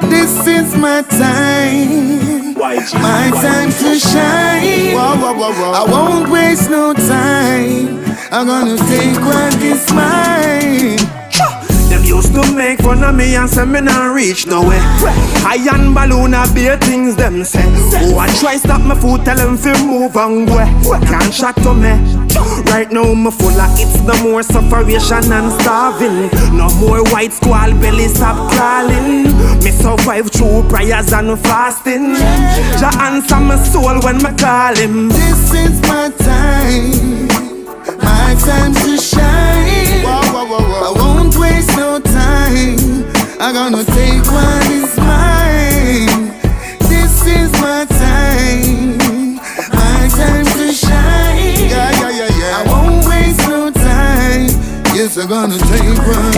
This is my time, my time to shine. I won't waste no time. I'm gonna take what is mine. Them used to make fun of me and say me not reach nowhere. Iron balloon a beer things them say. Oh, I try stop my foot, tell them fi move and go. Can't shot to me. Right now me full of it's no more sufferation and starving. No more white squall belly stop crawling. Me survive through prayers and fasting. Jah answer my soul when me call him. This is my time to shine. I won't waste no time. I'm gonna take what is mine. This is my time to shine. I won't waste no time. Yes, I'm gonna take what